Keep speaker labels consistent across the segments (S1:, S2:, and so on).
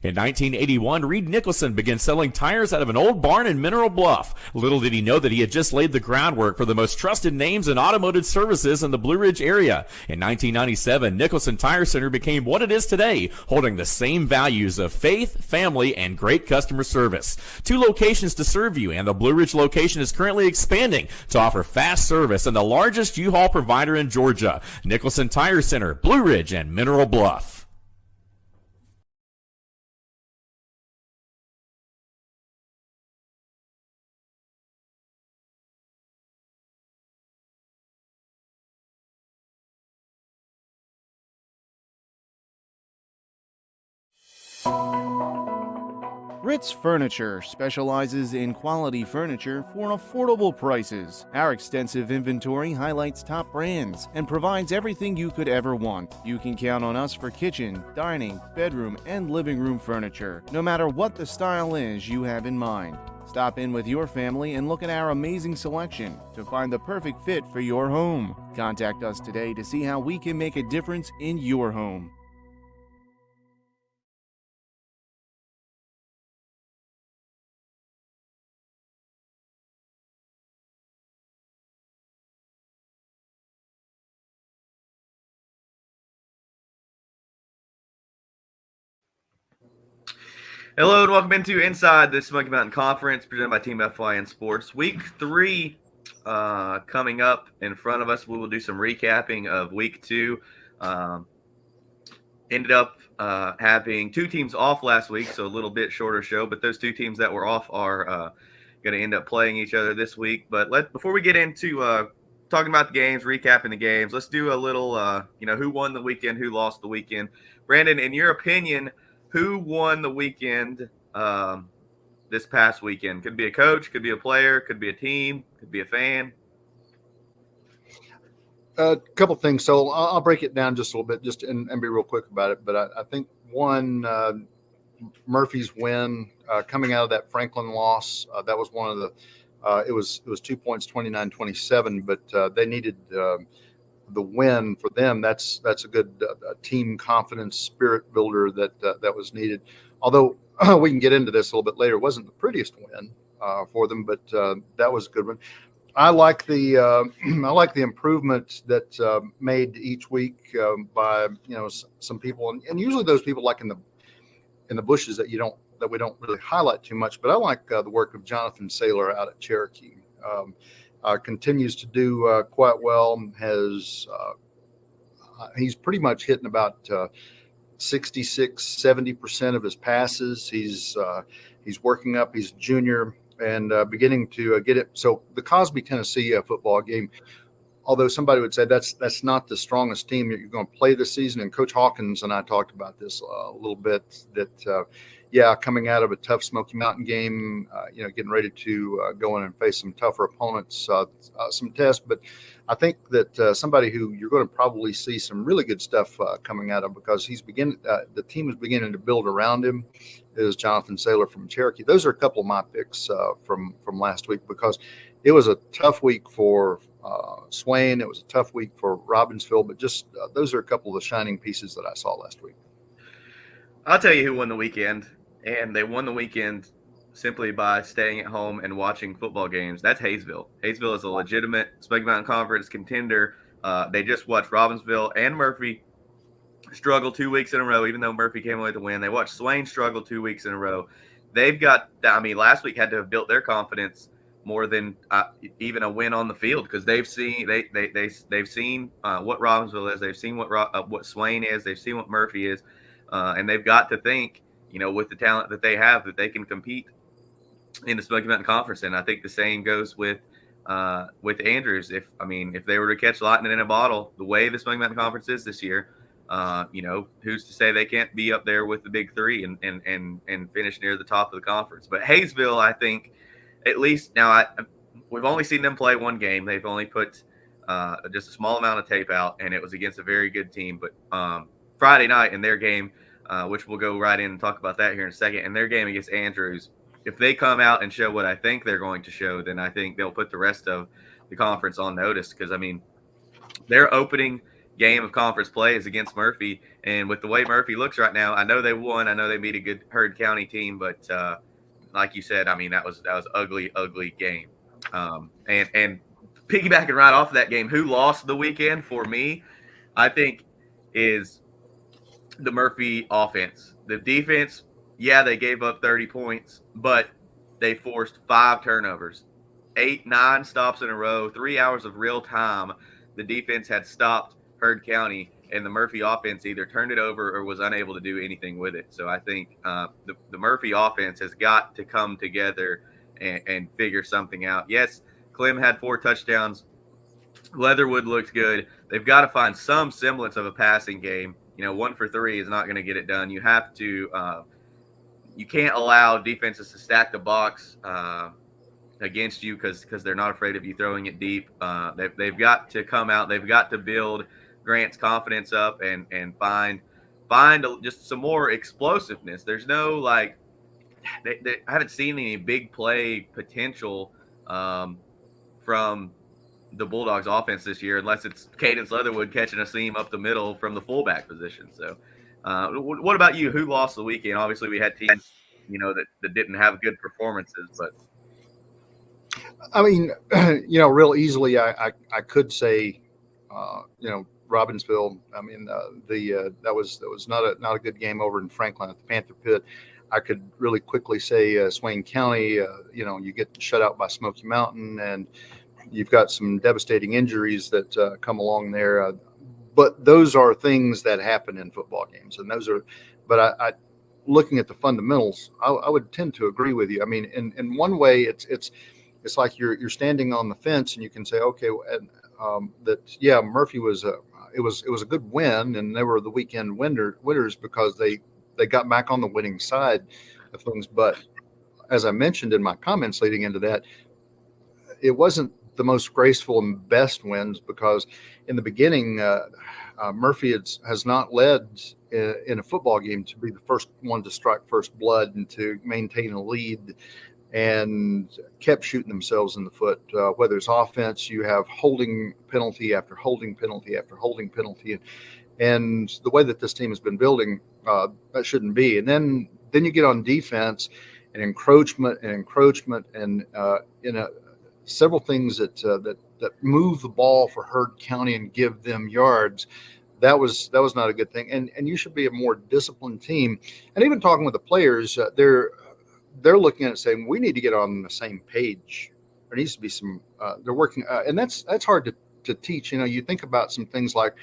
S1: In 1981, Reed Nicholson began selling tires out of an old barn in Mineral Bluff. Little did he know that he had just laid the groundwork for the most trusted names in automotive services in the Blue Ridge area. In 1997, Nicholson Tire Center became what it is today, holding the same values of faith, family, and great customer service. 2 locations to serve you, and the Blue Ridge location is currently expanding to offer fast service and the largest U-Haul provider in Georgia. Nicholson Tire Center, Blue Ridge, and Mineral Bluff.
S2: Ritz Furniture specializes in quality furniture for affordable prices. Our extensive inventory highlights top brands and provides everything you could ever want. You can count on us for kitchen, dining, bedroom, and living room furniture, no matter what the style is you have in mind. Stop in with your family and look at our amazing selection to find the perfect fit for your home. Contact us today to see how we can make a difference in your home.
S3: Hello and welcome into Inside the Smoky Mountain Conference presented by Team FYN Sports. Week 3 coming up in front of us. We will do some recapping of Week 2. Ended up having 2 teams off last week, so a little bit shorter show. But those 2 teams that were off are going to end up playing each other this week. But before we get into talking about the games, recapping the games, let's do a little, who won the weekend, who lost the weekend. Brandon, in your opinion, who won the weekend this past weekend? Could be a coach, could be a player, could be a team, could be a fan.
S4: A couple things. So I'll break it down just a little bit and be real quick about it. But I think one, Murphy's win coming out of that Franklin loss, that was one of the it was 2 points, 29-27, but they needed the win for them. That's a good team confidence spirit builder that was needed. Although we can get into this a little bit later, it wasn't the prettiest win for them, but that was a good one. I like the improvement that made each week by some people, and usually those people like in the bushes that we don't really highlight too much. But I like the work of Jonathan Saylor out at Cherokee. Continues to do quite well. He's pretty much hitting about 66-70% of his passes. He's working up. He's a junior and beginning to get it. So the Cosby, Tennessee football game, although somebody would say that's not the strongest team that you're going to play this season. And Coach Hawkins and I talked about this a little bit, that coming out of a tough Smoky Mountain game, getting ready to go in and face some tougher opponents, some tests. But I think that somebody who you're going to probably see some really good stuff coming out of, because the team is beginning to build around him, is Jonathan Saylor from Cherokee. Those are a couple of my picks from last week, because it was a tough week for Swain. It was a tough week for Robbinsville, but just those are a couple of the shining pieces that I saw last week.
S3: I'll tell you who won the weekend, and they won the weekend simply by staying at home and watching football games. That's Hayesville. Hayesville is a legitimate Smoky Mountain Conference contender. They just watched Robbinsville and Murphy struggle 2 weeks in a row, even though Murphy came away with the win. They watched Swain struggle 2 weeks in a row. They've got, last week had to have built their confidence more than even a win on the field, because they've seen they've seen what Robbinsville is, they've seen what Swain is, they've seen what Murphy is, and they've got to think, with the talent that they have, that they can compete in the Smoky Mountain Conference. And I think the same goes with Andrews. If they were to catch lightning in a bottle, the way the Smoky Mountain Conference is this year, who's to say they can't be up there with the big three and finish near the top of the conference? But Hayesville, I think, at least now, we've only seen them play one game. They've only put just a small amount of tape out, and it was against a very good team. But Friday night in their game, which we'll go right in and talk about that here in a second, in their game against Andrews, if they come out and show what I think they're going to show, then I think they'll put the rest of the conference on notice, because, their opening game of conference play is against Murphy. And with the way Murphy looks right now, I know they won. I know they beat a good Heard County team, but like you said, I mean that was ugly game. And piggybacking right off of that game, who lost the weekend for me, I think, is the Murphy offense. The defense, yeah, they gave up 30 points, but they forced 5 turnovers, 8-9 stops in a row, 3 hours of real time. The defense had stopped Heard County, and the Murphy offense either turned it over or was unable to do anything with it. So I think the Murphy offense has got to come together and figure something out. Yes, Clem had 4 touchdowns. Leatherwood looked good. They've got to find some semblance of a passing game. 1 for 3 is not going to get it done. You have to. You can't allow defenses to stack the box against you because they're not afraid of you throwing it deep. They've got to come out. They've got to build Grant's confidence up and find just some more explosiveness. There's no I haven't seen any big play potential from the Bulldogs offense this year, unless it's Cadence Leatherwood catching a seam up the middle from the fullback position. So what about you? Who lost the weekend? Obviously we had teams, that didn't have good performances, but
S4: I mean, real easily, I could say, Robbinsville. I mean, that was not a good game over in Franklin at the Panther Pit. I could really quickly say Swain County. You get shut out by Smoky Mountain, and you've got some devastating injuries that come along there. But those are things that happen in football games, and those are. But I looking at the fundamentals, I would tend to agree with you. I mean, in one way, it's like you're standing on the fence, and you can say, okay, Murphy was it was a good win, and they were the weekend winners because they got back on the winning side of things. But as I mentioned in my comments leading into that, it wasn't the most graceful and best wins because in the beginning, Murphy has not led in a football game to be the first one to strike first blood and to maintain a lead, and kept shooting themselves in the foot. Whether it's offense, you have holding penalty after holding penalty after holding penalty. And the way that this team has been building, that shouldn't be. And then you get on defense and encroachment and several things that move the ball for Heard County and give them yards. That was not a good thing. And you should be a more disciplined team. And even talking with the players, they're looking at it saying we need to get on the same page. There needs to be some. They're working, and that's hard to teach. You think about some things like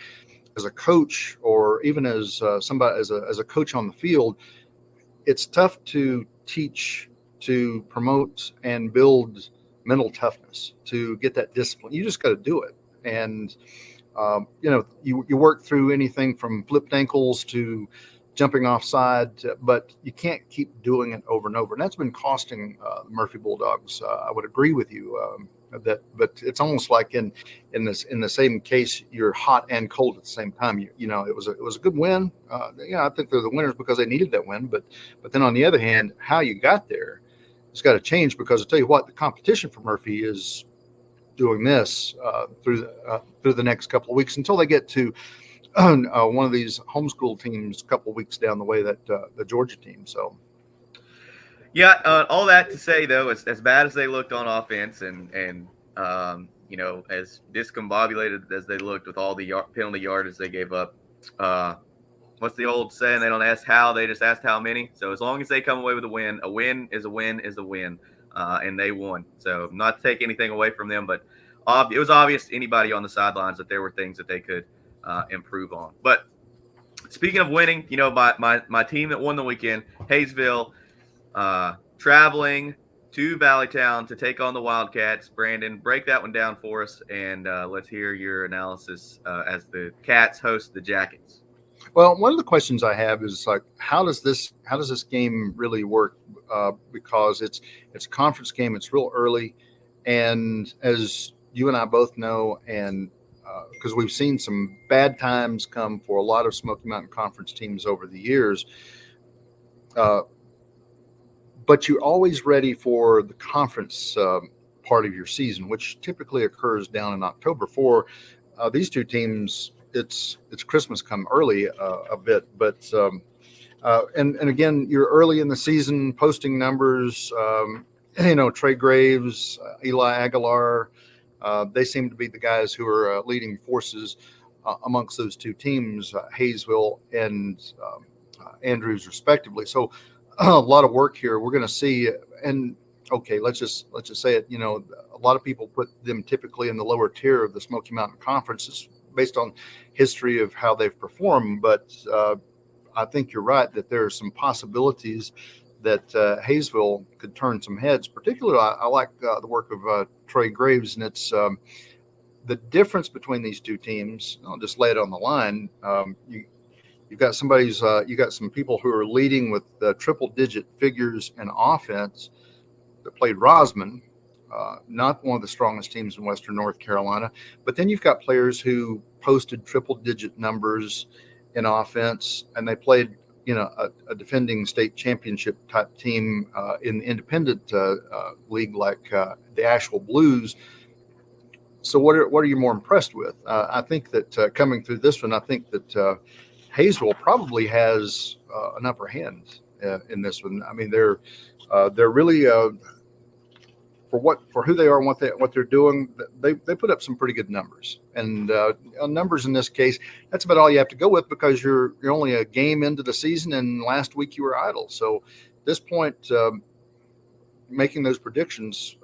S4: as a coach or even as somebody as a coach on the field, it's tough to teach, to promote and build mental toughness, to get that discipline. You just got to do it. And you work through anything from flipped ankles to jumping offside, but you can't keep doing it over and over. And that's been costing the Murphy Bulldogs. I would agree with you but it's almost like in the same case, you're hot and cold at the same time. It was a good win. I think they're the winners because they needed that win. But then on the other hand, how you got there, it's got to change because I tell you what, the competition for Murphy is doing this through the next couple of weeks until they get to one of these homeschool teams a couple of weeks down the way, that the Georgia team. So,
S3: yeah, all that to say though, as bad as they looked on offense and as discombobulated as they looked with all the penalty yardage they gave up, what's the old saying? They don't ask how, they just asked how many. So as long as they come away with a win is a win is a win, and they won. So not to take anything away from them, but it was obvious to anybody on the sidelines that there were things that they could improve on. But speaking of winning, my team that won the weekend, Hayesville, traveling to Valleytown to take on the Wildcats. Brandon, break that one down for us, and let's hear your analysis as the Cats host the Jackets.
S4: Well, one of the questions I have is how does this game really work? Because it's a conference game, it's real early, and as you and I both know, and because we've seen some bad times come for a lot of Smoky Mountain Conference teams over the years, but you're always ready for the conference part of your season, which typically occurs down in October. For these two teams, it's Christmas come early a bit, but and again, you're early in the season posting numbers. Trey Graves, Eli Aguilar, they seem to be the guys who are leading forces amongst those two teams, Hayesville and Andrews, respectively. So a lot of work here. We're going to see, and okay, let's just say it. A lot of people put them typically in the lower tier of the Smoky Mountain Conference, just based on history of how they've performed. But I think you're right that there are some possibilities that Hayesville could turn some heads. Particularly, I like the work of Trey Graves, and it's the difference between these two teams. I'll just lay it on the line. You've got you got some people who are leading with triple-digit figures in offense that played Rosman, not one of the strongest teams in Western North Carolina. But then you've got players who posted triple-digit numbers in offense, and they played, a defending state championship type team in the independent league like the Asheville Blues. So what are you more impressed with? I think that coming through this one, I think that Hayesville probably has an upper hand in this one. I mean, they're really for who they are and what they're doing. They put up some pretty good numbers, and numbers in this case, that's about all you have to go with, because you're only a game into the season, and last week you were idle. So at this point, making those predictions,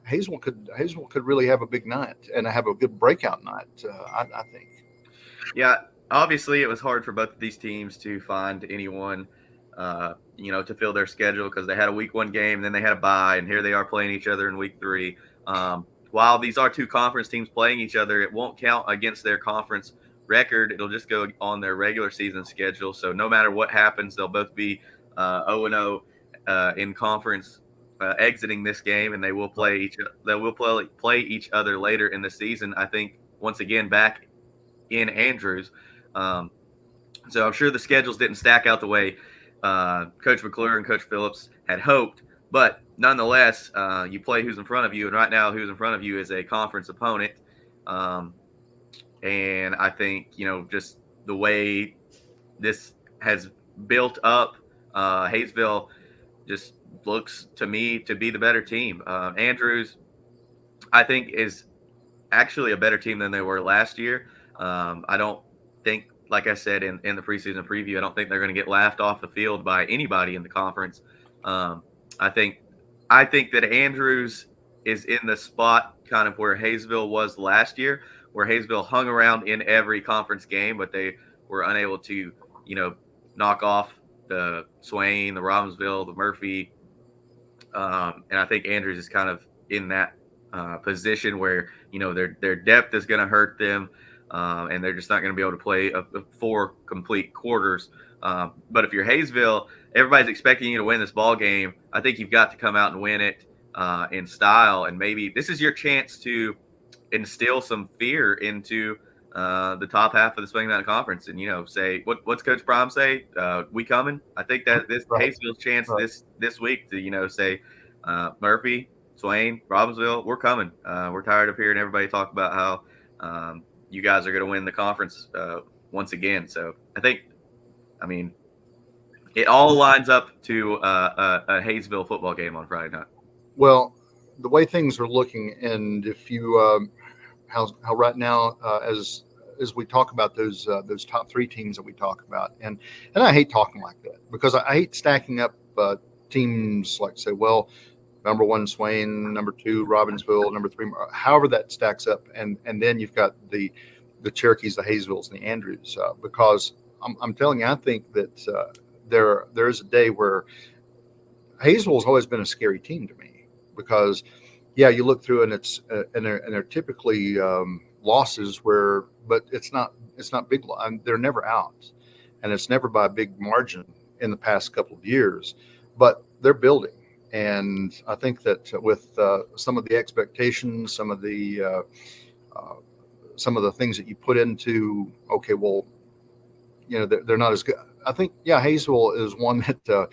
S4: Hayesville could really have a big night and have a good breakout night. I think.
S3: Yeah, obviously it was hard for both of these teams to find anyone, to fill their schedule, because they had a week 1 game, and then they had a bye, and here they are playing each other in week 3. While these are two conference teams playing each other, it won't count against their conference record. It'll just go on their regular season schedule. So no matter what happens, they'll both be 0-0 in conference exiting this game, and they will play each other later in the season. I think once again back in Andrews. So I'm sure the schedules didn't stack out the way Coach McClure and Coach Phillips had hoped, but nonetheless, you play who's in front of you, and right now who's in front of you is a conference opponent. And I think, just the way this has built up, Hayesville just looks to me to be the better team. Andrews, I think, is actually a better team than they were last year. I don't think, like I said in the preseason preview, I don't think they're going to get laughed off the field by anybody in the conference. I think that Andrews is in the spot kind of where Hayesville was last year, where Hayesville hung around in every conference game, but they were unable to, knock off the Swain, the Robbinsville, the Murphy. And I think Andrews is kind of in that position where, their depth is going to hurt them. And they're just not going to be able to play 4 complete quarters. But if you're Hayesville, everybody's expecting you to win this ball game. I think you've got to come out and win it in style. And maybe this is your chance to instill some fear into the top half of the Smoky Mountain Conference, and say what's Coach Prime say? We coming? I think that this Hayesville's chance this week to say Murphy, Swain, Robbinsville, we're coming. We're tired of hearing everybody talk about how you guys are going to win the conference once again. So I mean, it all lines up to a Hayesville football game on Friday night.
S4: Well, the way things are looking, and if you how right now as we talk about those top 3 teams that we talk about, and I hate talking like that, because I hate stacking up teams like, say, well, number 1 Swain, number 2 Robbinsville, number 3, however that stacks up, and then you've got the Cherokees, the Hayesvilles, and the Andrews, because I'm telling you, I think that there is a day where Hayesville has always been a scary team to me, because you look through and it's and they're typically losses but it's not big. They're never out, and it's never by a big margin in the past couple of years, but they're building. And I think that with some of the expectations, some of the things that you put into, okay, well, they're not as good. I think, Hayesville is one that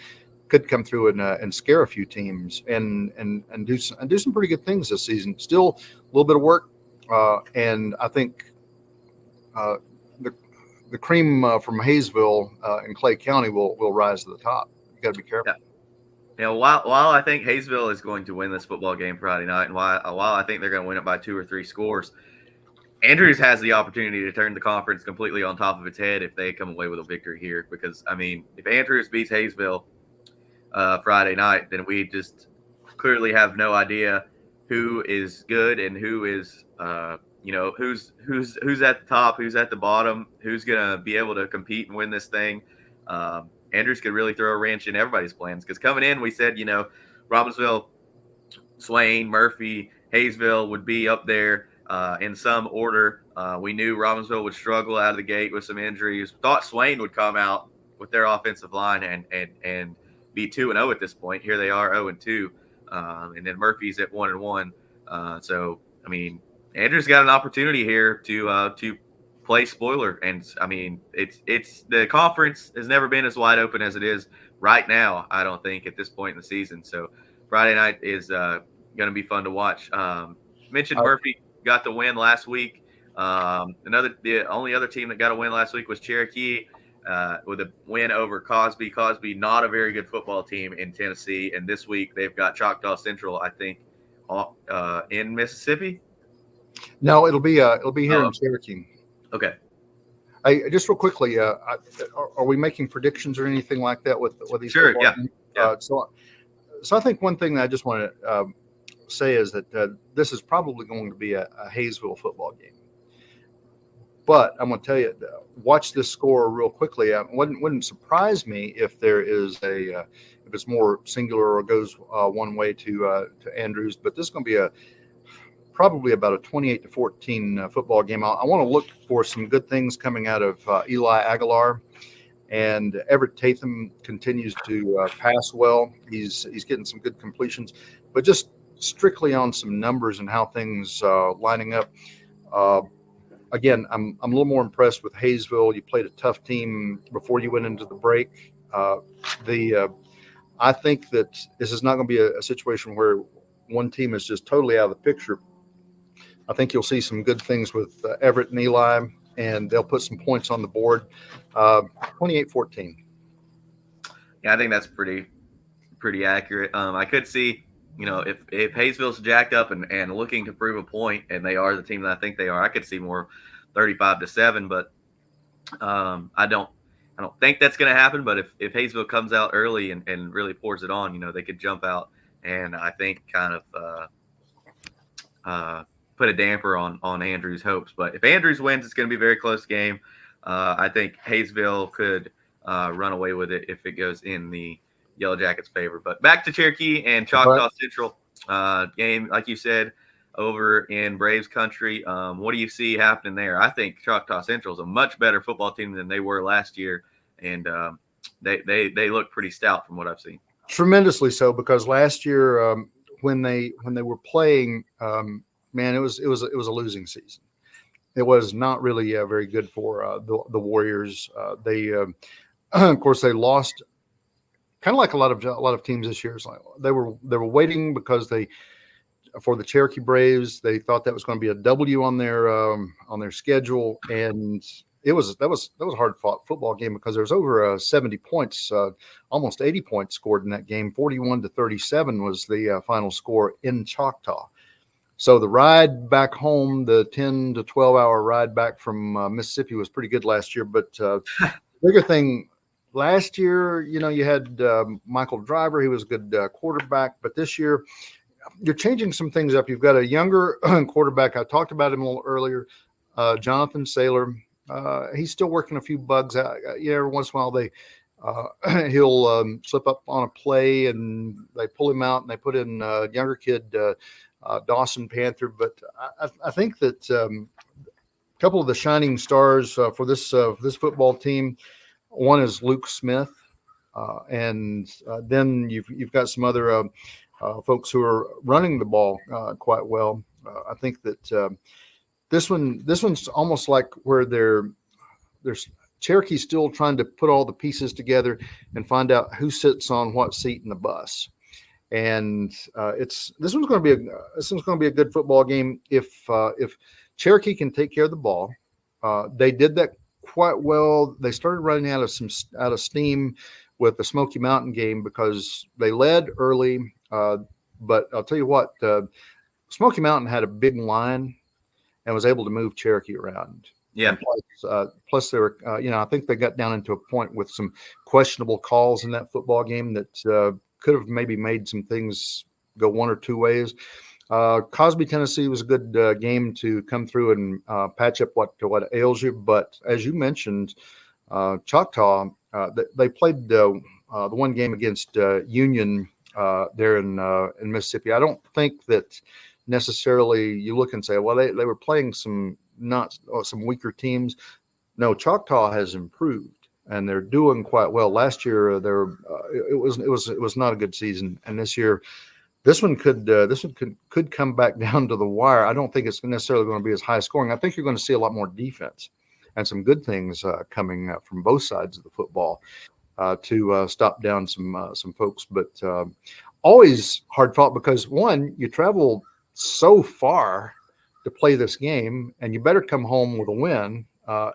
S4: could come through and scare a few teams and do some pretty good things this season. Still a little bit of work, and I think the cream from Hayesville and Clay County will rise to the top. You got to be careful.
S3: Yeah. You know, while I think Hayesville is going to win this football game Friday night, and while I think they're going to win it by 2 or 3 scores, Andrews has the opportunity to turn the conference completely on top of its head if they come away with a victory here. Because, I mean, if Andrews beats Hayesville Friday night, then we just clearly have no idea who is good and who is, who's at the top, who's at the bottom, who's going to be able to compete and win this thing. Andrews could really throw a wrench in everybody's plans because coming in, we said, Robbinsville, Swain, Murphy, Hayesville would be up there in some order. We knew Robbinsville would struggle out of the gate with some injuries. Thought Swain would come out with their offensive line and be 2-0 at this point. Here they are 0-2, and then Murphy's at 1-1. So I mean, Andrews got an opportunity here to play spoiler, and I mean, it's the conference has never been as wide open as it is right now. I don't think at this point in the season. So Friday night is going to be fun to watch. Mentioned Murphy got the win last week. The only other team that got a win last week was Cherokee with a win over Cosby. Cosby, not a very good football team in Tennessee, and this week they've got Choctaw Central, I think, in Mississippi.
S4: No, it'll be here in Cherokee.
S3: Okay.
S4: Just real quickly, are we making predictions or anything like that with these?
S3: Sure. Yeah.
S4: So I think one thing that I just want to say is that this is probably going to be a Hayesville football game. But I'm going to tell you, watch this score real quickly. Wouldn't surprise me if there is if it's more singular or goes one way to Andrews. But this is going to be probably about a 28-14 football game. I want to look for some good things coming out of Eli Aguilar, and Everett Tatham continues to pass well. He's getting some good completions, but just strictly on some numbers and how things lining up. Again, I'm a little more impressed with Hayesville. You played a tough team before you went into the break. I think that this is not going to be a situation where one team is just totally out of the picture. I think you'll see some good things with Everett and Eli, and they'll put some points on the board. 28-14.
S3: Yeah, I think that's pretty accurate. I could see, if Hayesville's jacked up and looking to prove a point, and they are the team that I think they are, I could see more 35-7. But I don't think that's going to happen. But if Hayesville comes out early and really pours it on, they could jump out and I think kind of put a damper on Andrews' hopes. But if Andrews wins, it's going to be a very close game. I think Hayesville could run away with it if it goes in the Yellow Jackets' favor. But back to Cherokee and Choctaw Central game, like you said, over in Braves country. What do you see happening there? I think Choctaw Central is a much better football team than they were last year, and they look pretty stout from what I've seen.
S4: Tremendously so, because last year when they were playing, man, it was a losing season. It was not really very good for the Warriors. They of course they lost, kind of like a lot of teams this year. It's like they were waiting because for the Cherokee Braves, they thought that was going to be a W on their schedule, and that was a hard fought football game because there was over 70 points, almost 80 points scored in that game. 41-37 was the final score in Choctaw. So the ride back home, the 10 to 12 hour ride back from Mississippi was pretty good last year. But bigger thing last year, you had Michael Driver. He was a good quarterback. But this year, you're changing some things up. You've got a younger quarterback. I talked about him a little earlier, Jonathan Saylor. He's still working a few bugs out. Every once in a while he'll slip up on a play and they pull him out and they put in a younger kid, Dawson Panther. But I think that a couple of the shining stars for this football team, one is Luke Smith, and then you've got some other folks who are running the ball quite well. I think that this one's almost like where there's Cherokee's still trying to put all the pieces together and find out who sits on what seat in the bus. And this one's going to be a good football game if Cherokee can take care of the ball. They did that quite well. They started running out of steam with the Smoky Mountain game because they led early. But I'll tell you what, Smoky Mountain had a big line and was able to move Cherokee around.
S3: Yeah.
S4: Plus they were, I think they got down into a point with some questionable calls in that football game that could have maybe made some things go one or two ways. Cosby, Tennessee was a good game to come through and patch up what ails you. But as you mentioned, Choctaw, they played the one game against Union there in Mississippi. I don't think that necessarily you look and say, well, they were playing some weaker teams. No, Choctaw has improved and they're doing quite well. Last year, it was not a good season, and this year, this one could come back down to the wire. I don't think it's necessarily going to be as high scoring. I think you're going to see a lot more defense and some good things coming from both sides of the football to stop down some folks. But always hard fought because one, you travel so far to play this game, and you better come home with a win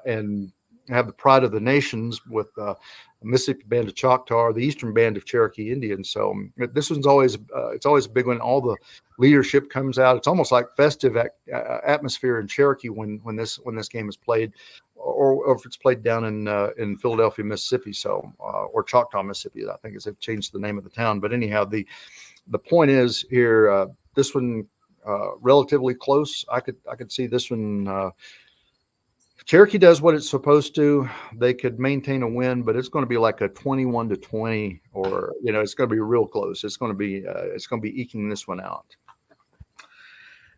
S4: and have the pride of the nations with the Mississippi Band of Choctaw or the Eastern Band of Cherokee Indians. So this one's always it's always a big one. All the leadership comes out. It's almost like festive atmosphere in Cherokee when this game is played, or if it's played down in Philadelphia, Mississippi. So or Choctaw, Mississippi, I think, as they've changed the name of the town. But anyhow, the point is here, this one relatively close. I could see this one. Cherokee does what it's supposed to. They could maintain a win, but it's going to be like a 21-20, or it's going to be real close. It's going to be eking this one out.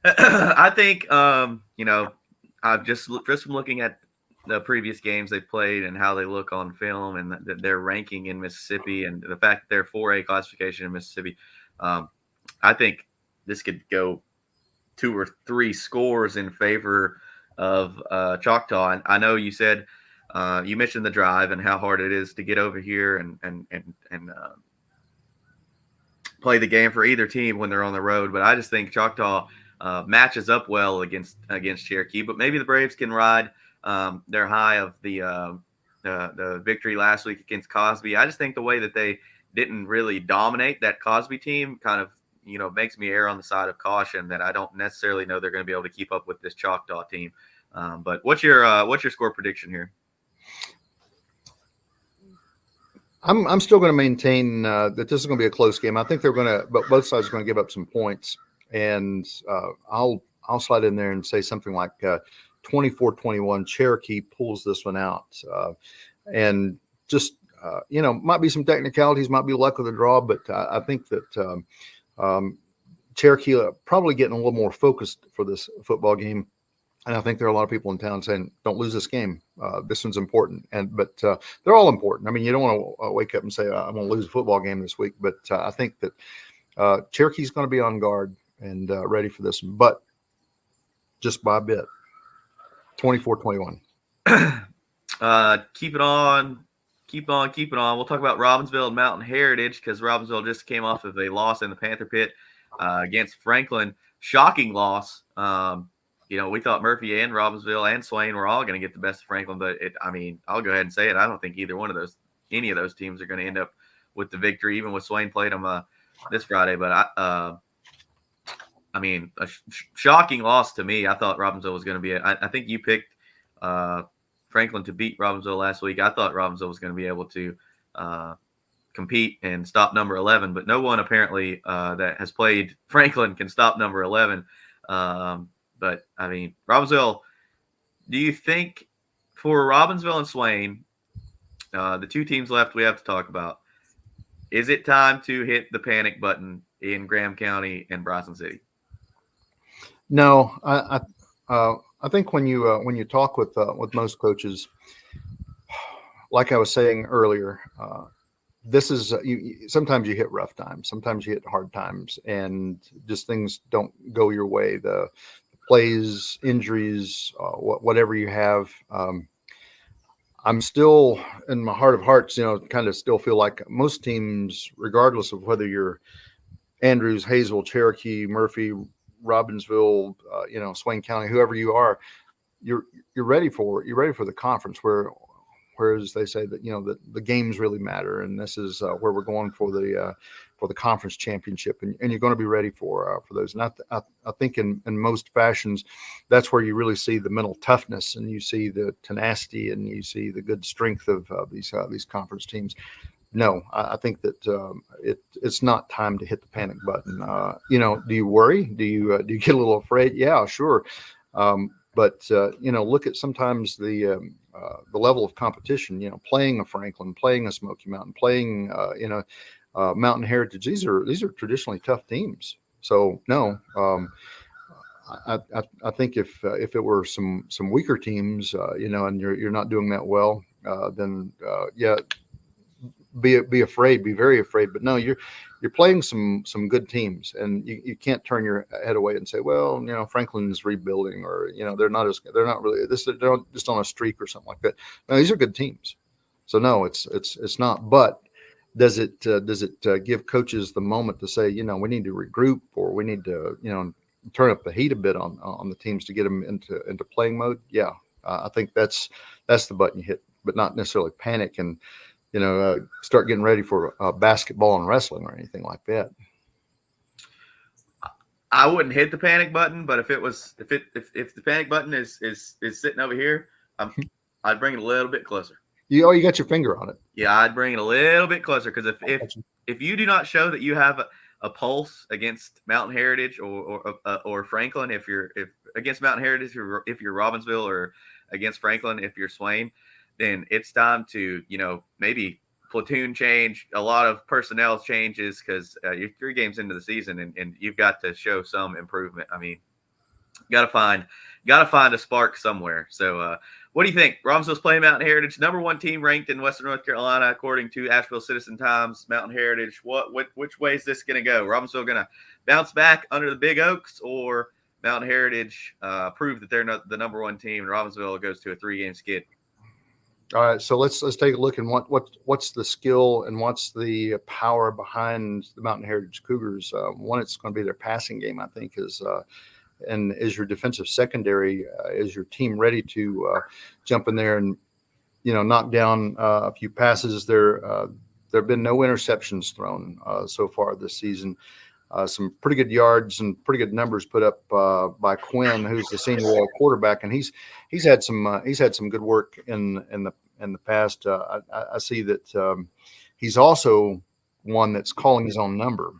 S3: I think I've just from looking at the previous games they played and how they look on film and their ranking in Mississippi and the fact that they're 4A classification in Mississippi. I think this could go 2 or 3 scores in favor of Choctaw. And I know you said you mentioned the drive and how hard it is to get over here and play the game for either team when they're on the road. But I just think Choctaw matches up well against Cherokee. But maybe the Braves can ride their high of the victory last week against Cosby. I just think the way that they didn't really dominate that Cosby team kind of makes me err on the side of caution that I don't necessarily know they're going to be able to keep up with this Choctaw team. But what's your score prediction here?
S4: I'm still going to maintain that this is going to be a close game. I think but both sides are going to give up some points, and I'll slide in there and say something like 24-21. Cherokee pulls this one out, and just might be some technicalities, might be luck of the draw, but I think that. Cherokee probably getting a little more focused for this football game. And I think there are a lot of people in town saying, don't lose this game. This one's important. But they're all important. I mean, you don't want to wake up and say, I'm going to lose a football game this week. But I think that Cherokee's going to be on guard and ready for this one. But just by a bit, 24-21.
S3: Keep it on. We'll talk about Robbinsville and Mountain Heritage because Robbinsville just came off of a loss in the Panther Pit against Franklin. Shocking loss. We thought Murphy and Robbinsville and Swain were all going to get the best of Franklin, but I'll go ahead and say it. I don't think any of those teams are going to end up with the victory, even with Swain played them this Friday. But a shocking loss to me. I thought Robbinsville was going to be. I think you picked Franklin to beat Robbinsville last week. I thought Robbinsville was going to be able to compete and stop number 11, but no one apparently that has played Franklin can stop number 11. But Robbinsville, do you think for Robbinsville and Swain, the two teams left we have to talk about, is it time to hit the panic button in Graham County and Bryson City?
S4: No, I think when you talk with most coaches, like I was saying earlier, this is sometimes you hit rough times, sometimes you hit hard times, and just things don't go your way. The plays, injuries, whatever you have. I'm still in my heart of hearts, kind of still feel like most teams, regardless of whether you're Andrews, Hayesville, Cherokee, Murphy, Robbinsville, Swain County, whoever you are, you're ready for the conference whereas they say that the games really matter, and this is where we're going for the conference championship, and you're going to be ready for those. And I think in most fashions, that's where you really see the mental toughness, and you see the tenacity, and you see the good strength of these conference teams. No, I think that it's not time to hit the panic button. Do you worry? Do you get a little afraid? Yeah, sure. But look at sometimes the level of competition. Playing a Franklin, playing a Smoky Mountain, playing Mountain Heritage. These are traditionally tough teams. So no, I think if it were some weaker teams, and you're not doing that well, then yeah, be afraid, be very afraid. But no, you're playing some good teams, and you can't turn your head away and say, well, Franklin's rebuilding, or they're not really they're just on a streak or something like that. No, these are good teams. So no, it's not. But does it give coaches the moment to say, we need to regroup, or we need to turn up the heat a bit on the teams to get them into playing mode? Yeah, I think that's the button you hit, but not necessarily panic and start getting ready for basketball and wrestling or anything like that.
S3: I wouldn't hit the panic button, but if the panic button is sitting over here, I'd bring it a little bit closer.
S4: You got your finger on it.
S3: Yeah, I'd bring it a little bit closer, because if you do not show that you have a pulse against Mountain Heritage or Franklin, if against Mountain Heritage, if you're Robbinsville, or against Franklin if you're Swain, then it's time to, maybe platoon change, a lot of personnel changes, because you're 3 games into the season, and you've got to show some improvement. I mean, got to find a spark somewhere. So what do you think? Robbinsville's playing Mountain Heritage, #1 team ranked in Western North Carolina, according to Asheville Citizen Times. Mountain Heritage, which way is this going to go? Robbinsville going to bounce back under the Big Oaks, or Mountain Heritage prove that they're not the #1 team, and Robbinsville goes to a 3-game skid?
S4: All right, so let's take a look and what's the skill and what's the power behind the Mountain Heritage Cougars. One, it's going to be their passing game, I think, is your defensive secondary. Is your team ready to jump in there and knock down a few passes? There have been no interceptions thrown so far this season. Some pretty good yards and pretty good numbers put up by Quinn, who's the senior quarterback, and he's had some good work in the past. I see that he's also one that's calling his own number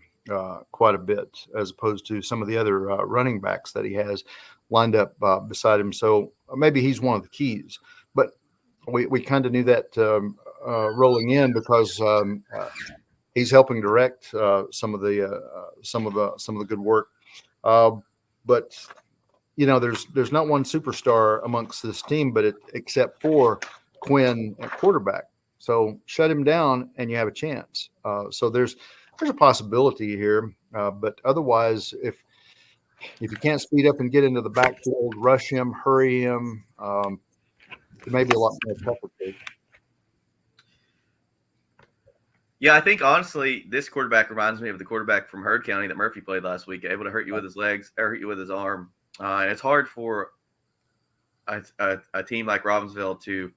S4: quite a bit, as opposed to some of the other running backs that he has lined up beside him. So maybe he's one of the keys. But we kind of knew that rolling in, because he's helping direct some of the good work. But there's not one superstar amongst this team, except for Quinn at quarterback. So shut him down and you have a chance. So there's a possibility here. But otherwise, if you can't speed up and get into the backfield, rush him, hurry him, it may be a lot more tougher.
S3: Yeah, I think honestly, this quarterback reminds me of the quarterback from Heard County that Murphy played last week, able to hurt you with his legs or hurt you with his arm. And it's hard for a team like Robbinsville to,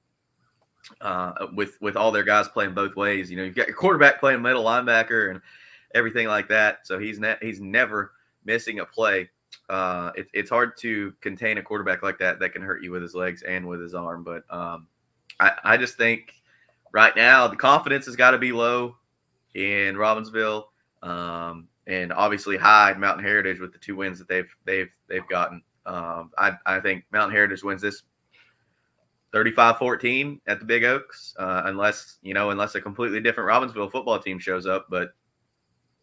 S3: with all their guys playing both ways. You've got your quarterback playing middle linebacker and everything like that. So he's never missing a play. It's hard to contain a quarterback like that can hurt you with his legs and with his arm. But I just think right now the confidence has got to be low in Robbinsville, and obviously high in Mountain Heritage with the 2 wins that they've gotten. I think Mountain Heritage wins this 35-14 at the Big Oaks, unless a completely different Robbinsville football team shows up. But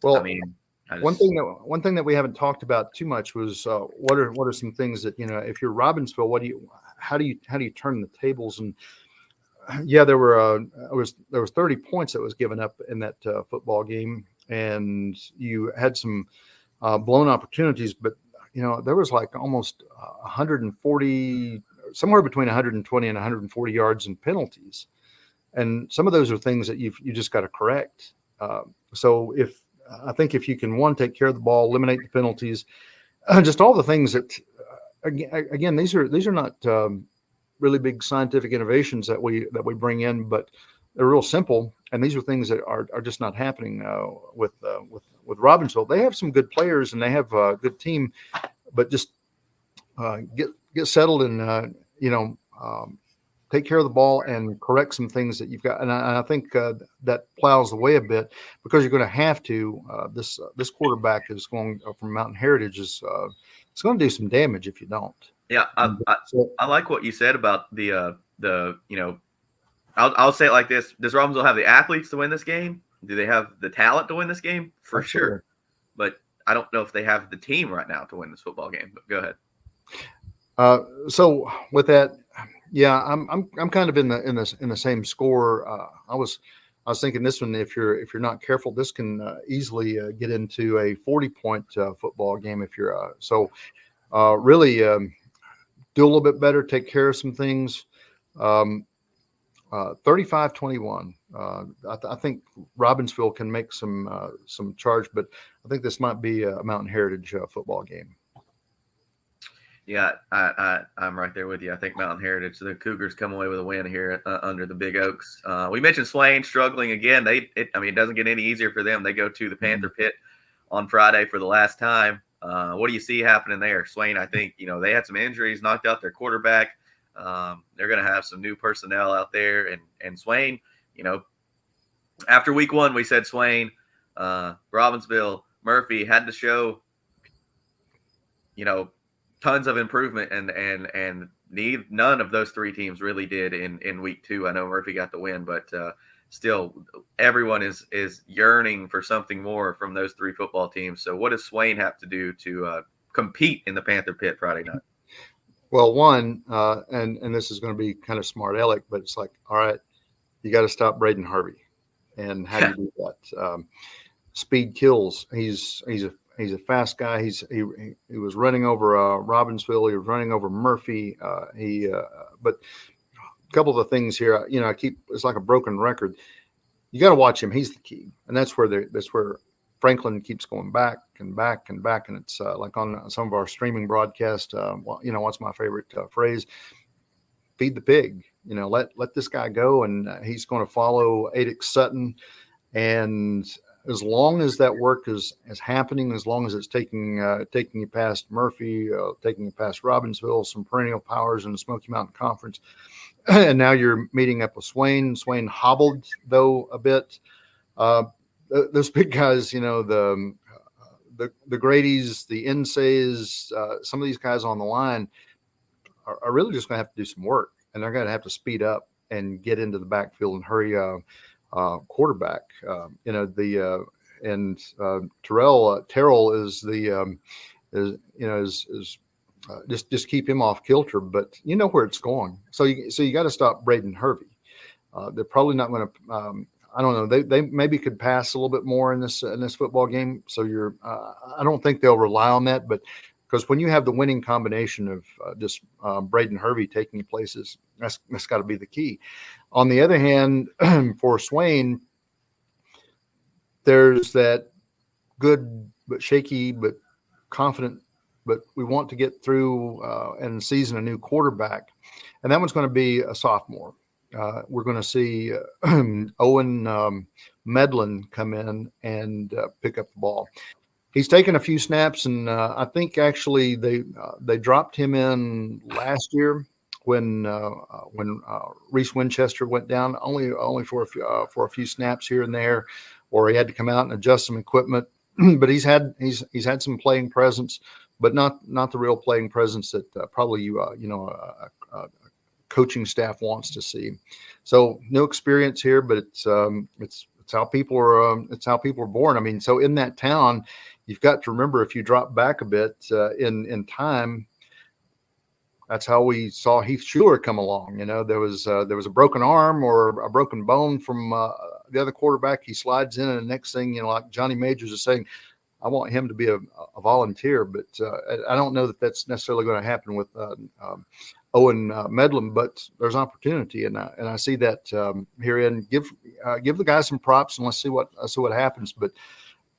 S4: one thing that we haven't talked about too much was what are some things that if you're Robbinsville, how do you turn the tables? And yeah, there was 30 points that was given up in that football game, and you had some blown opportunities, but there was like almost 140, somewhere between 120 and 140 yards in penalties, and some of those are things that you just got to correct. So I think if you can take care of the ball, eliminate the penalties, just all the things that again, these are not really big scientific innovations that we bring in, but they're real simple. And these are things that are just not happening with Robbinsville. They have some good players and they have a good team, but just get settled and take care of the ball and correct some things that you've got. And I think that plows the way a bit because you're going to have to. This quarterback is going from Mountain Heritage is it's going to do some damage if you don't.
S3: Yeah, I like what you said about the I'll say it like this: does Robbinsville have the athletes to win this game? Do they have the talent to win this game? For sure. But I don't know if they have the team right now to win this football game. But go ahead.
S4: So with that, yeah, I'm kind of in the same score. I was thinking this one. If you're not careful, this can easily get into a 40-point football game. If you're really do a little bit better, take care of some things. 35-21. I think Robbinsville can make some charge, but I think this might be a Mountain Heritage football game.
S3: Yeah, I'm right there with you. I think Mountain Heritage, the Cougars come away with a win here under the Big Oaks. We mentioned Swain struggling again. It doesn't get any easier for them. They go to the Panther Pit on Friday for the last time. What do you see happening there? Swain, I think, they had some injuries, knocked out their quarterback. They're going to have some new personnel out there. And Swain, after week one, we said Swain, Robbinsville, Murphy had to show, tons of improvement, and none of those three teams really did in week two. I know Murphy got the win, but still everyone is yearning for something more from those three football teams. So what does Swain have to do to compete in the Panther Pit Friday night?
S4: Well, one, and this is going to be kind of smart aleck, but it's like, all right, you got to stop Braden Harvey. And how do you do that? Speed kills. He's a fast guy. He was running over Robbinsville. He was running over Murphy. But a couple of the things here, it's like a broken record. You got to watch him. He's the key, and that's where Franklin keeps going back and back and back. And it's like on some of our streaming broadcast. What's my favorite phrase? Feed the pig. Let this guy go, and he's going to follow Adix Sutton. And as long as that work is happening, as long as it's taking you past Murphy, taking you past Robbinsville, some perennial powers in the Smoky Mountain Conference, and now you're meeting up with Swain. Swain hobbled though a bit. Those big guys, the Grady's, the Insays, some of these guys on the line are really just going to have to do some work, and they're going to have to speed up and get into the backfield and hurry quarterback. Terrell is just keep him off kilter, but you know where it's going. So you got to stop Braden Harvey. They're probably not going to. I don't know. They maybe could pass a little bit more in this football game. So I don't think they'll rely on that, but because when you have the winning combination of just Braden Harvey taking places, that's got to be the key. On the other hand, for Swain, there's that good but shaky but confident, but we want to get through and season a new quarterback, and that one's going to be a sophomore. We're going to see Owen Medlin come in and pick up the ball. He's taken a few snaps, and I think actually they dropped him in last year when Reese Winchester went down, only for a few snaps here and there, or he had to come out and adjust some equipment. But he's had some playing presence, but not the real playing presence that probably a coaching staff wants to see. So no experience here, but it's how people are born. I mean, so in that town, you've got to remember, if you drop back a bit in time, that's how we saw Heath Schuler come along. There was a broken arm or a broken bone from the other quarterback. He slides in, and the next thing, like Johnny Majors is saying, I want him to be a volunteer, but I don't know that that's necessarily going to happen with Owen Medlin, but there's opportunity, and I see that here. And give the guy some props, and let's see what happens. But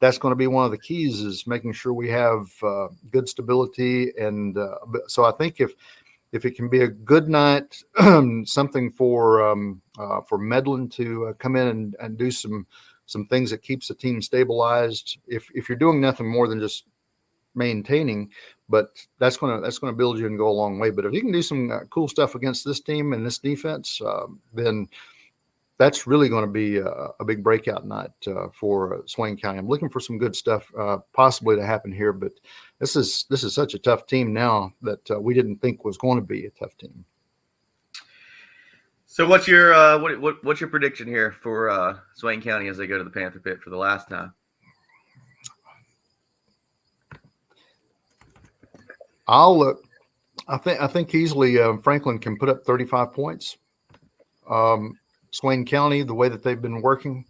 S4: that's going to be one of the keys, is making sure we have good stability. And so I think if it can be a good night, something for Medlin to come in and do some things that keeps the team stabilized. If you're doing nothing more than just maintaining, but that's gonna build you and go a long way. But if you can do some cool stuff against this team and this defense, then that's really going to be a big breakout night for Swain County. I'm looking for some good stuff possibly to happen here, but this is such a tough team now that we didn't think was going to be a tough team.
S3: So what's your what's your prediction here for Swain County as they go to the Panther Pit for the last time?
S4: I think easily Franklin can put up 35 points. Swain County, the way that they've been working,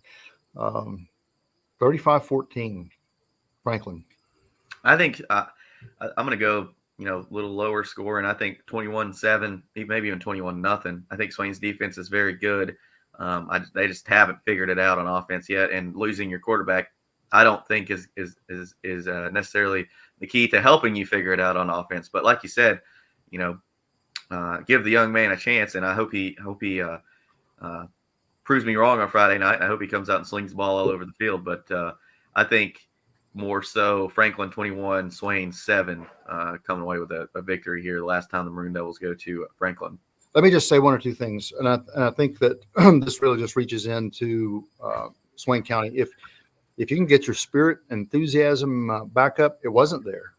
S4: 35-14, Franklin.
S3: I think I'm going to go, a little lower score, and I think 21-7, maybe even 21-0. I think Swain's defense is very good. They just haven't figured it out on offense yet, and losing your quarterback, I don't think is necessarily the key to helping you figure it out on offense. But like you said, give the young man a chance, and I hope he proves me wrong on Friday night. I hope he comes out and slings the ball all over the field. But I think more so Franklin 21, Swain 7, coming away with a victory here the last time the Maroon Devils go to Franklin.
S4: Let me just say one or two things, and I think that this really just reaches into Swain County. If you can get your spirit, enthusiasm back up, it wasn't there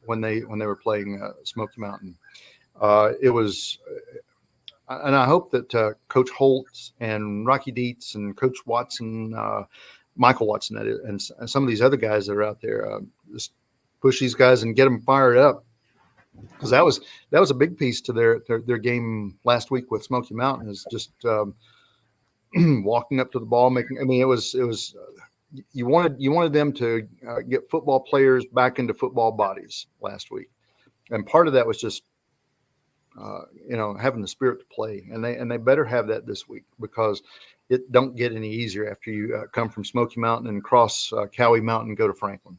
S4: when they were playing Smoky Mountain. It was. And I hope that Coach Holtz and Rocky Dietz and Coach Watson, Michael Watson, and some of these other guys that are out there, just push these guys and get them fired up, because that was a big piece to their game last week with Smoky Mountain, is just walking up to the ball, making. I mean, it was you wanted them to get football players back into football bodies last week, and part of that was just. Having the spirit to play, and they better have that this week, because it don't get any easier after you come from Smoky Mountain and cross Cowie Mountain and go to Franklin.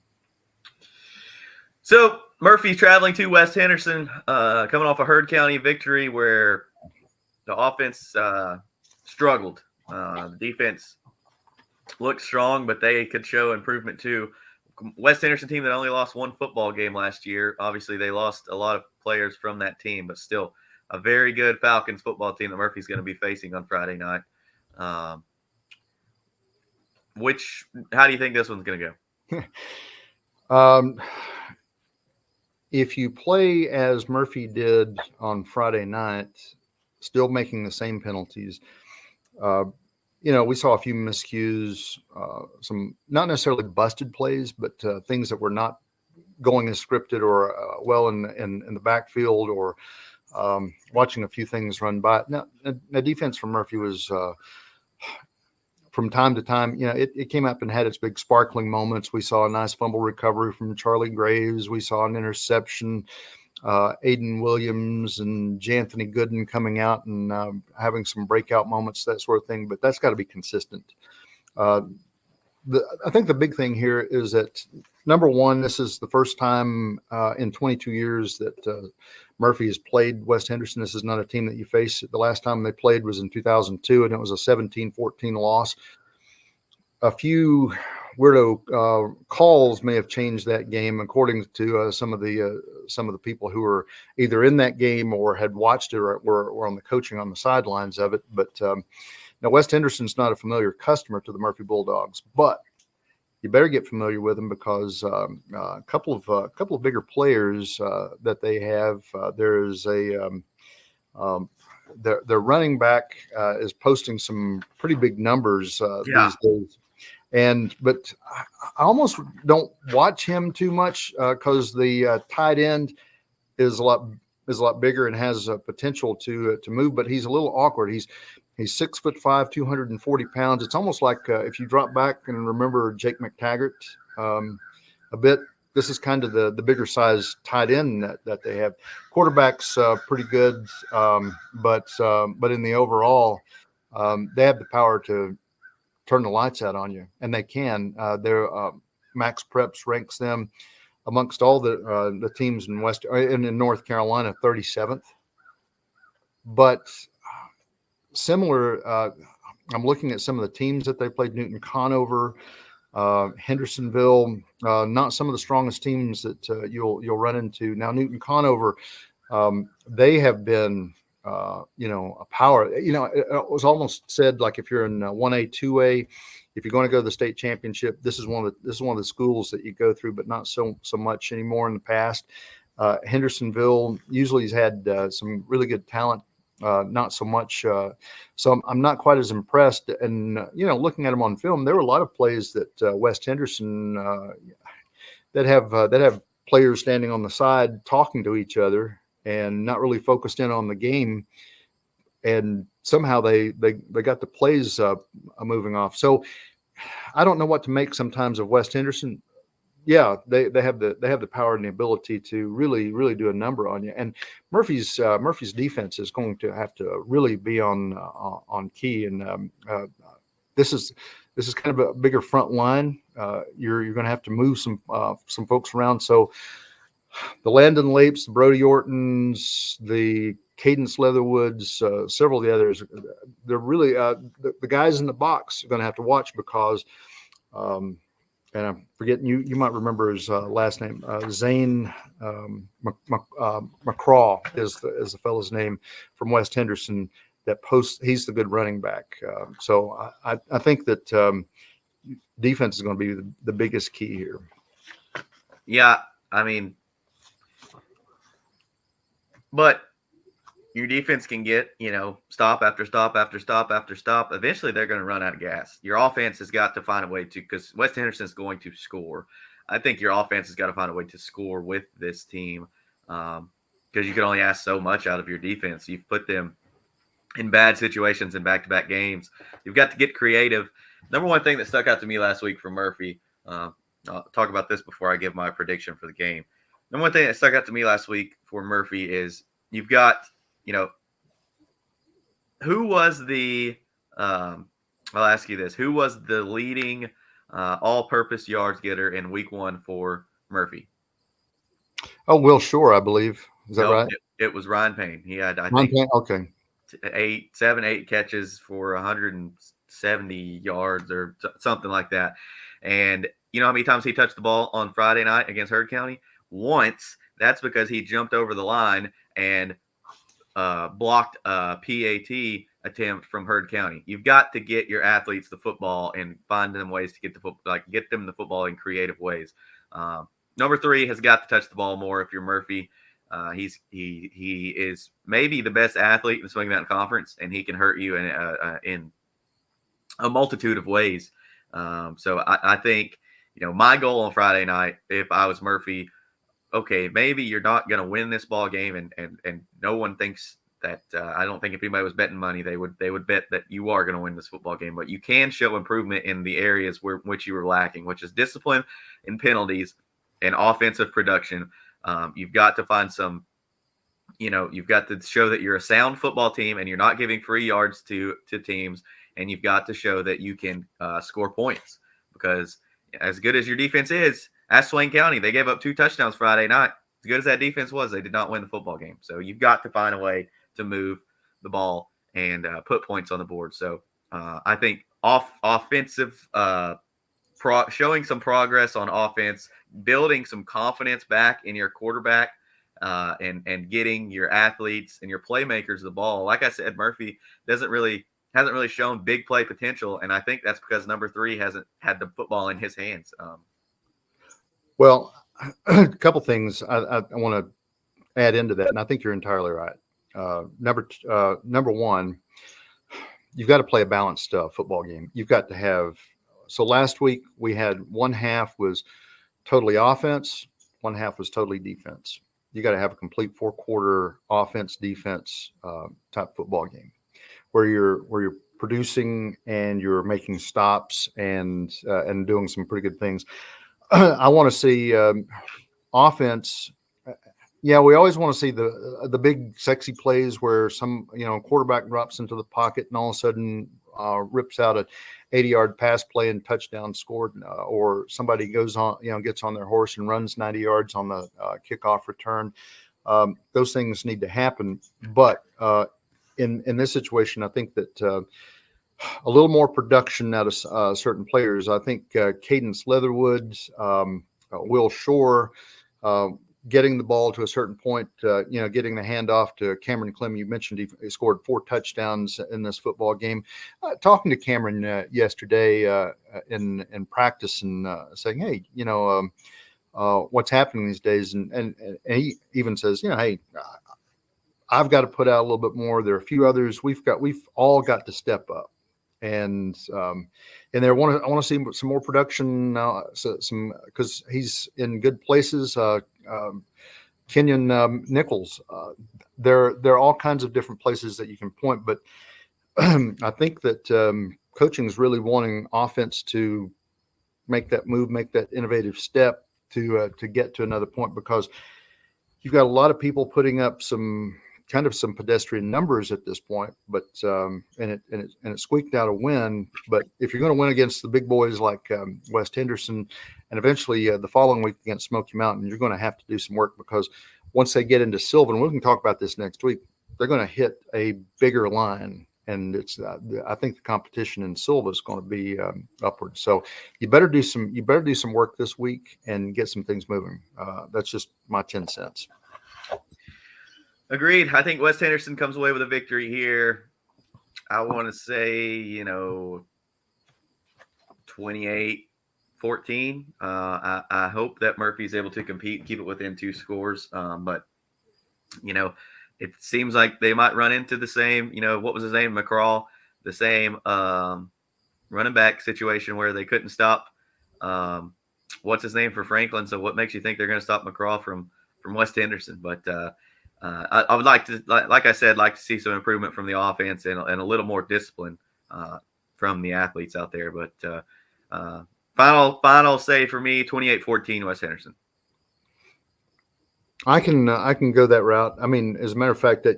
S3: So Murphy traveling to West Henderson, coming off a Heard County victory where the offense struggled. The defense looked strong, but they could show improvement too. West Henderson team that only lost one football game last year. Obviously, they lost a lot of players from that team, but still a very good Falcons football team that Murphy's going to be facing on Friday night. How do you think this one's going to
S4: go? If you play as Murphy did on Friday night, still making the same penalties, we saw a few miscues, some not necessarily busted plays, but things that were not going as scripted or well in the backfield, or watching a few things run by. Now, the defense from Murphy was from time to time, it came up and had its big sparkling moments. We saw a nice fumble recovery from Charlie Graves. We saw an interception. Aiden Williams and Janthony Gooden coming out and having some breakout moments, that sort of thing. But that's got to be consistent. I think the big thing here is that, number one, this is the first time in 22 years that Murphy has played West Henderson. This is not a team that you face. The last time they played was in 2002, and it was a 17-14 loss. A few weirdo calls may have changed that game, according to some of the people who were either in that game or had watched it or were on the coaching on the sidelines of it. But now West Henderson's not a familiar customer to the Murphy Bulldogs, but you better get familiar with them, because a couple of bigger players that they have. There's their running back is posting some pretty big numbers these days. But I almost don't watch him too much because the tight end is a lot bigger and has potential to move, but he's a little awkward. He's 6'5", 240 pounds. It's almost like if you drop back and remember Jake McTaggart a bit. This is kind of the bigger size tight end that they have. Quarterback's pretty good, but in the overall, they have the power to turn the lights out on you, and they can. Max Preps ranks them amongst all the teams in North Carolina 37th. But similar, I'm looking at some of the teams that they played: Newton Conover, Hendersonville, not some of the strongest teams that you'll run into. Now, Newton Conover, they have been, a power. It was almost said like if you're in 1A, 2A, if you're going to go to the state championship, this is one of the schools that you go through, but not so much anymore in the past. Hendersonville usually has had some really good talent. Not so much. So I'm not quite as impressed. And, looking at them on film, there were a lot of plays that West Henderson that have players standing on the side talking to each other and not really focused in on the game. And somehow they got the plays moving off. So I don't know what to make sometimes of West Henderson. Yeah, they have the power and the ability to really do a number on you. And Murphy's defense is going to have to really be on key. And this is kind of a bigger front line. You're going to have to move some folks around. So the Landon Lapes, the Brody Ortons, the Cadence Leatherwoods, several of the others, they're really the guys in the box are going to have to watch because. And I'm forgetting, you might remember his last name. Zane McCraw is the fellow's name from West Henderson. He's the good running back. So I think that defense is going to be the biggest key here.
S3: Yeah, I mean, but your defense can get, stop after stop after stop after stop. Eventually, they're going to run out of gas. Your offense has got to find a way to, because West Henderson is going to score. I think your offense has got to find a way to score with this team because you can only ask so much out of your defense. You've put them in bad situations in back-to-back games. You've got to get creative. Number one thing that stuck out to me last week from Murphy, I'll talk about this before I give my prediction for the game. Number one thing that stuck out to me last week for Murphy is you've got – who was the I'll ask you this. Who was the leading all-purpose yards getter in week 1 for Murphy?
S4: Oh, Will Shore, I believe. Is that right?
S3: It was Ryan Payne. He had, I
S4: Ryan
S3: think,
S4: Payne? Okay.
S3: 8 catches for 170 yards or something like that. And you know how many times he touched the ball on Friday night against Heard County? Once. That's because he jumped over the line and blocked a PAT attempt from Heard County. You've got to get your athletes the football and find them ways to get get them the football in creative ways. Number 3 has got to touch the ball more. If you're Murphy, he is maybe the best athlete in the Smoky Mountain Conference, and he can hurt you in a multitude of ways. So I think my goal on Friday night, if I was Murphy. Okay, maybe you're not going to win this ball game, and no one thinks that. I don't think if anybody was betting money, they would bet that you are going to win this football game. But you can show improvement in the areas which you were lacking, which is discipline and penalties and offensive production. You've got to find some. You've got to show that you're a sound football team and you're not giving free yards to teams, and you've got to show that you can score points because as good as your defense is. Ask Swain County. They gave up 2 touchdowns Friday night. As good as that defense was, they did not win the football game. So you've got to find a way to move the ball and put points on the board. So I think offensive, showing some progress on offense, building some confidence back in your quarterback, and getting your athletes and your playmakers the ball. Like I said, Murphy hasn't really shown big play potential, and I think that's because number 3 hasn't had the football in his hands.
S4: Well, a couple things I want to add into that, and I think you're entirely right. Number one, you've got to play a balanced football game. You've got to have. So last week we had one half was totally offense, one half was totally defense. You got to have a complete 4-quarter offense defense type football game where you're producing and you're making stops and doing some pretty good things. I want to see offense. Yeah, we always want to see the big sexy plays where some quarterback drops into the pocket and all of a sudden rips out a 80-yard pass play and touchdown scored, or somebody goes on, gets on their horse and runs 90 yards on the kickoff return. Those things need to happen. But in this situation, I think that a little more production out of certain players. I think Cadence Leatherwood, Will Shore, getting the ball to a certain point, getting the handoff to Cameron Clem. You mentioned he scored 4 touchdowns in this football game. Talking to Cameron yesterday in practice and saying, hey, what's happening these days? And he even says, hey, I've got to put out a little bit more. There are a few others. We've all got to step up. And there, I want to see some more production now. Because he's in good places. Kenyon Nichols. There are all kinds of different places that you can point, but I think that coaching is really wanting offense to make that move, make that innovative step to get to another point, because you've got a lot of people putting up some pedestrian numbers at this point, but and it squeaked out a win. But if you're going to win against the big boys like West Henderson, and eventually the following week against Smoky Mountain, you're going to have to do some work, because once they get into Sylvan, we can talk about this next week, they're going to hit a bigger line, and it's I think the competition in Sylva is going to be upward. So you better do some work this week and get some things moving. That's just my 10 cents.
S3: Agreed. I think West Henderson comes away with a victory here. I want to say, 28-14. I hope that Murphy's able to compete and keep it within 2 scores. But, it seems like they might run into the same, what was his name, McCraw, the same running back situation where they couldn't stop what's his name for Franklin. So what makes you think they're going to stop McCraw from West Henderson? But I would like to, like I said, like to see some improvement from the offense and a little more discipline from the athletes out there. But final say for me, 28-14 West Henderson.
S4: I can go that route. I mean, as a matter of fact, I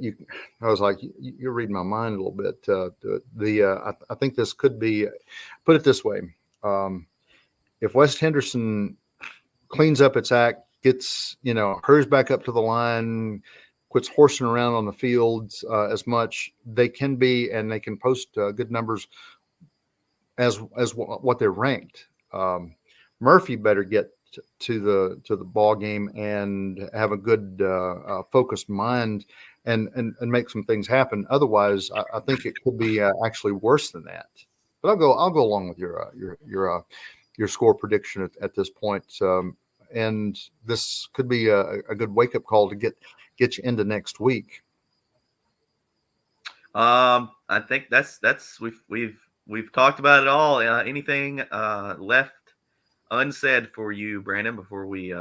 S4: was like, you're reading my mind a little bit. I think this could be, put it this way. If West Henderson cleans up its act, gets, hurries back up to the line, quits horsing around on the fields as much, they can be, and they can post good numbers as what they're ranked. Murphy better get to the ball game and have a good focused mind and make some things happen. Otherwise, I think it could be actually worse than that. But I'll go along with your score prediction at this point. And this could be a good wake up call to get you into next week.
S3: I think that's we've talked about it all. Anything left unsaid for you, Brandon, before we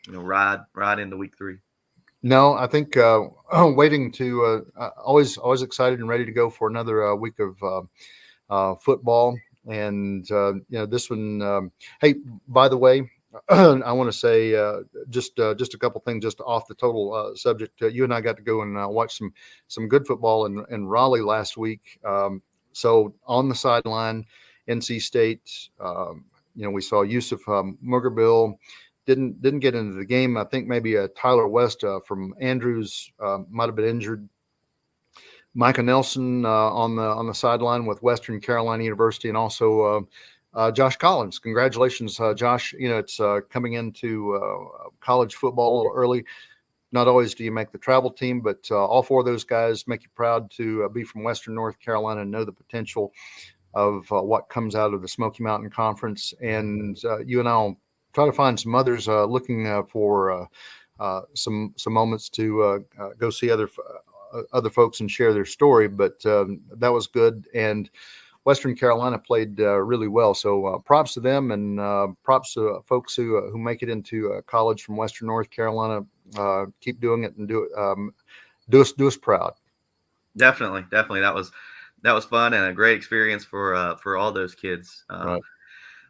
S3: ride into week 3?
S4: No, I think waiting to always excited and ready to go for another week of football. And this one. Hey, by the way, I want to say just a couple things just off the total subject. You and I got to go and watch some good football in Raleigh last week. So on the sideline, NC State. We saw Yusuf Mugerbill didn't get into the game. I think maybe Tyler West from Andrews might have been injured. Micah Nelson on the sideline with Western Carolina University, and also Josh Collins. Congratulations, Josh. It's coming into college football a little early. Not always do you make the travel team, but all 4 of those guys make you proud to be from Western North Carolina and know the potential of what comes out of the Smoky Mountain Conference. And you and I'll try to find some others looking for some moments to go see other folks and share their story. But that was good. And Western Carolina played really well. So props to them, and props to folks who make it into college from Western North Carolina. Keep doing it and do us proud.
S3: Definitely. That was fun and a great experience for all those kids.
S4: Right.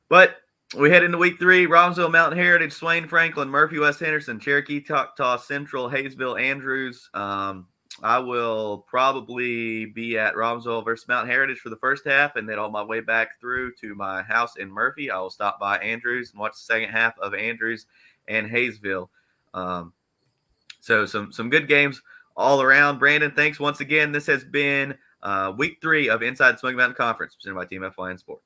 S3: But we head into week 3: Robbinsville, Mountain Heritage, Swain, Franklin, Murphy, West Henderson, Cherokee, Choctaw Central, Hayesville, Andrews. I will probably be at Robbinsville versus Mount Heritage for the first half, and then on my way back through to my house in Murphy, I will stop by Andrews and watch the second half of Andrews and Hayesville. So some good games all around. Brandon, thanks once again. This has been week 3 of Inside Smoky Mountain Conference presented by Team FYN Sports.